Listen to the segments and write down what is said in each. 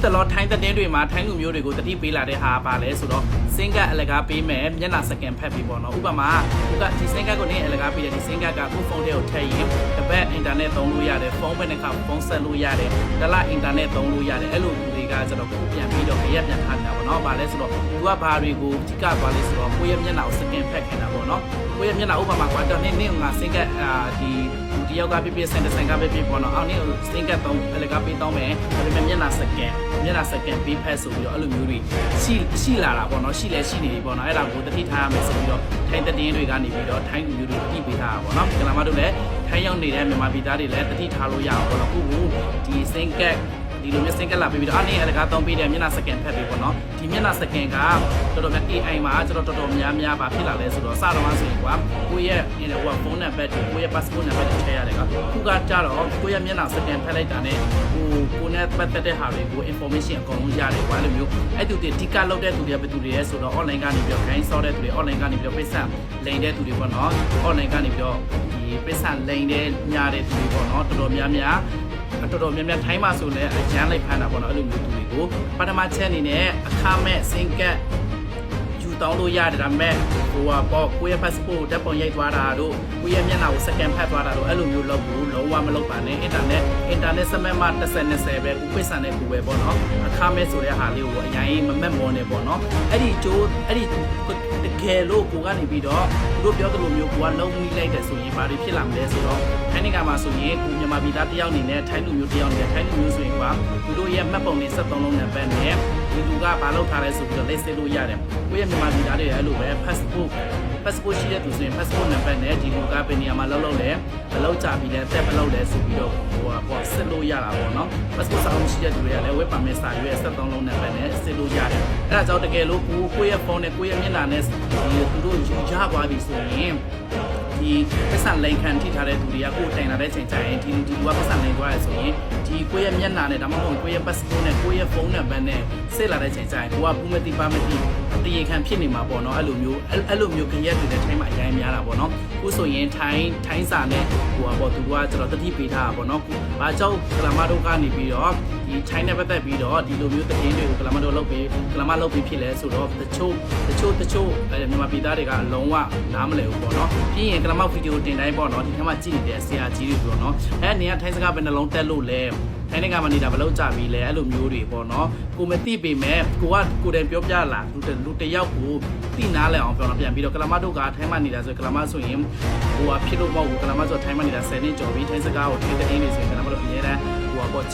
တလောထိုင်းတဲ့တွေမှာထိုင်းလူမျိုးတွေကိုတတိပေးလာတဲ့ဟာပါလဲဆိုတော့စင်ကအလကားပေးမယ်မျက်နှာစကန်ဖက်ပြီးပေါ့နော်ဥပမာသူကဒီစင်ကကိုနေအလကားပေးတယ်ဒီစင်ကကိုဖုန်းထဲကိုထည့်ရင်တပတ်အင်တာနက်သုံးလို့ရတယ်ဖုန်းဘက်နဲ့ကဖုန်းဆက်လို့ရတယ်တလအင်တာနက်သုံးလို့ရတယ်အဲ့လိုလူတွေကကျတော့ကိုပြန်ပြီးတော့ရက်ပြန်ထားနေတာပေါ့နော်ပါလဲဆိုတော့သူကဘာတွေကိုအဓိကသွားလဲဆိုတော့ကိုယ့်ရဲ့မျက်နှာကိုစကန်ဖက်ခင်တာပေါ့နော်ကိုယ့်ရဲ့မျက်နှာဥပမာကတော့နေ့ငါစင်ကဒီတယောက်ကပြပြစင်ကပြပြပေါ့နော်အော်နေ့စင်ကတော့အလကားပေးတော့မယ်ဒါပေမဲ့မျက်နှာစကန်ပေးဖက်ဆိုပြီးတော့အဲ့လိုမျိုးတွေရှိလာတာပေါ့နော်ရှိနေပြီပေါ့နော်အဲ့ဒါကိုတတိထားရမယ်ဆိုပြီးတော့ထိုင်းတဲ့တွေကနေပြီးတော့ထိုင်းလူမျိုးတွေတတိပေးထားတာပေါ့နော်ကလာမတို့လည်းထိုင်းရောက်နေတဲ့မြန်မာပြည်သားတွေလည်းတတိထားလို့ရအောင်ပေါ့နော်ခုဒီစင်ကဒီလိုမျိုးစင်ကလာပြီးတော့အနေအလကားသုံးပေးတယ်မျက်နှာစကန်ဖက်ပြီးပေါ့နော်ဒီမျက်နှာစကန်ကတော်တော်များ AI မှာကျွန်တော်တော်တော်များပါဖြစ်လာလဲဆိုတော့စတော့ဆိုရင်ကွာကိုယ့်ရဲ့ဖုန်းနံပါတ်ကိုယ့်ရဲ့ passport နံပါတ်ထည့်ရတယ်ကွာခုကကြတော့ကိုယ့်ရဲ့မျက်နှာစကန်ဖက်လိုက်တာနဲ့ကိုနဲ့ပတ်သက်တဲ့ဟာတွေကို information အကုန်လုံးရတယ်ကွာလိုမျိုးအဲ့သူတွေဒီကလောက်တဲ့သူတွေကဘယ်သူတွေလဲဆိုတော့ online ကနေပြီးတော့ gain ဆော့တဲ့သူတွေ online ကနေပြီးတော့ပိတ်ဆက်လိန်တဲ့သူတွေပေါ့နော် online ကနေပြီးတော့ဒီပိတ်ဆက်လိန်တဲ့ညာတဲ့သူတွေပေါ့နော်တော်တော်များထိုင်းမှာဆိုလည်းအကျန်းလိုက်ဖမ်းတာပေါ့နော်အဲ့လိုမျိုးသူတွေကိုပထမချက်အနေနဲ့အခမဲ့စင်ကတ်ယူတောင်းလို့ရတယ်ဒါပေမဲ့ကိုယ့်ရဲ့ passport ဓာတ်ပုံရိုက်သွားတာတို့ကိုယ့်ရဲ့မျက်နှာကိုစကန်ဖတ်သွားတာတို့အဲ့လိုမျိုးလုပ်ဘူးလုံးဝမလုပ်ပါနဲ့အင်တာနက်စမတ်မှာ10-20ပဲကိုပိတ်ဆန်တဲ့ကိုပဲပေါ့နော်အခမဲ့ဆိုတဲ့ဟာလေးကိုအရင်မမက်မောနေပေါ့နော်အဲ့ဒီတကယ်လို့ကိုကနေပြီးတော့သူတို့ပြောသလိုမျိုးကိုကလုံးမိလိုက်တယ်ဆိုရင်ဘာတွေဖြစ်လာမလဲဆိုတော့ထိုင်းနိုင်ငံမှာဆိုရင်ကိုမြန်မာပြည်သားတယောက်အနေနဲ့ထိုင်းလူမျိုးတယောက်အနေနဲ့ထိုင်းလူမျိုးဆိုရင်ကွာသူတို့ရဲ့မှတ်ပုံတွေ73လုံးနံပါတ်နဲ့ဒီလူကဘာလုပ်ထားလဲဆိုပြီးတော့လက်စစ်လို့ရတယ်ကိုရဲ့မြန်မာပြည်သားတွေအဲ့လိုပဲ passport ရှိတဲ့သူဆိုရင် passport နံပါတ်နဲ့ဒီလူကဘယ်နေရာမှာလောက်လဲဘယ်လောက်ကြာပြီလဲတက်ဘယ်လောက်လဲဆိုပြီးတော့စစ်လို့ရတာပေါ့နော် passport စာအုပ်ရှိတဲ့သူတွေကလည်း web permit စာရွက်73လုံးနံပါတ်နဲ့စစ်လို့ရတယ်အဲ့ဒါကြောင့်တကယ်လို့ကိုရဲ့ဖုန်းနဲ့ကိုရဲ့မျက်နှာနဲ့သူတို့ရသွားပြီဆိုရင်ဒီပတ်စံလိန်ခံထိထားတဲ့သူတွေကကိုယ်တိုင်လာတဲ့ချိန်ကျရင်ဒီလူကပတ်စံလိန်သွားရဆိုရင်ဒီကိုယ့်ရဲ့မျက်နှာနဲ့ဒါမှမဟုတ်ကိုယ့်ရဲ့ passport နဲ့ကိုယ့်ရဲ့ဖုန်းနံပါတ်နဲ့စစ်လာတဲ့ချိန်ကျရင်ကိုကဘူးမသိပါမသိတရေခံဖြစ်နေမှာပေါ့နော်အဲ့လိုမျိုးခရက်တွေနဲ့ထိုင်းမှာအရင်များတာပေါ့နော်ခုဆိုရင်ထိုင်းစာနဲ့သူကကျွန်တော်တတိပေးထားတာပေါ့နော်ဘာကြောင့်ကလာမတို့ကနေပြီးတော့ဒီထိုင်းနဲ့ပတ်သက်ပြီးတော့ဒီလိုမျိုးသတင်းတွေကိုကလာမလုပ်ပြီးဖြစ်လဲဆိုတော့တချို့မြန်မာပြည်သားတွေကအလုံးဝနားမလည်ဘူးပေါ့နော်ပြီးရင်ကလာမဗီဒီယိုတင်တိုင်းပေါ့နော်ဒီထဲမှာကြည့်နေတဲ့ဆရာကြီးတွေပေါ့နော်အဲ့နေကထိုင်းစကားပဲနှလုံးတက်လို့လဲထိုင်းနိုင်ငံမှာနေတာဘယ်လောက်ကြာပြီလဲအဲ့လိုမျိုးတွေပေါ့နော်ကိုမသိပေမဲ့ကိုတိုင်ပြောပြလာလူတယောက်ကိုသိနာလဲအောင်ပြောတော့ပြန်ပြီးတော့ကလာမတို့ကထိုင်းမှာနေတာဆိုကလာမဆိုရင်ဖြစ်လို့မဟုတ်ဘူးကလာမဆိုထိုင်းမှာနေတာ10နှစ်ကျော်ပြီထိုင်းစကားကိုထိုင်းတဲ့နေဆိုရင်ကလာမတို့အများနဲ့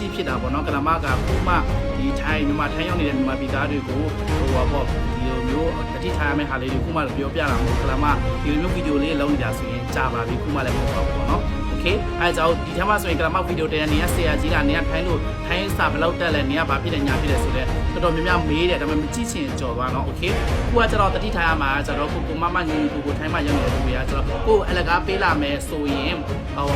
ကြည့်ဖြစ်တာပေါ့နော်ကလာမကခုမှဒီထိုင်းရောက်နေတဲ့မြန်မာပြည်သားတွေကိုဒီလိုမျိုးတတိထားရမယ့်ဟာလေးတွေခုမှပြောပြတာမဟုတ်ကလာမဒီလိုမျိုးဗီဒီယိုလေးလုံးနေတာဆိုရင်ကြာပါပြီခုမှလည်းမဟုတ်ပါဘူးပေါ့နော်โอเคအဲကြောင့်ဒီထဲမှာဆိုရင်ကလာမဗီဒီယိုတင်နေရဆရာကြီးကနေရထိုင်းစာဘယ်လောက်တက်လဲနေရဘာဖြစ်လဲညာဖြစ်လဲဆိုတော့တော်တော်များများမေးတယ်ဒါပေမဲ့မကြည့်ချင်ကြော်သွားတော့โอเคခုကကျတော့တတိထားရမှာကျတော့ကိုမညီကိုထိုင်းမှာရောက်နေတဲ့သူတွေကကျတော့ကိုအလကားပေးလာမယ်ဆိုရင်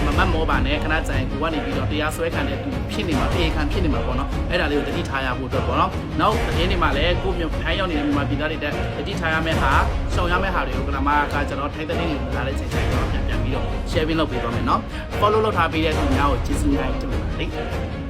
မမတ်မောပါနဲ့ခဏကြာရင်ကိုကနေပြီးတော့တရားစွဲခံတဲ့သူဖြစ်နေမှာအေးခံဖြစ်နေမှာပေါ့နော်အဲ့ဒါလေးကိုတတိထားရဖို့အတွက်ပေါ့နော်နောက်သတင်းတွေမှာလည်းကိုထိုင်းရောက်နေတဲ့မြန်မာပြည်သားတွေတက်တတိထားရမယ့်ဟာရှောင်ရမယ့်ဟာတွေကိုကလာမကကျတော့ထိုင်းသတင်းတွေလာတဲ့ချိန်တိုင်းတော့ပြန်ပြီးတော့ share လုပ်ပေးသွားမယ်နော် follow လုပ်ထားပေးတဲ့သူများကိုကျေးဇူးများတင်ပါတယ်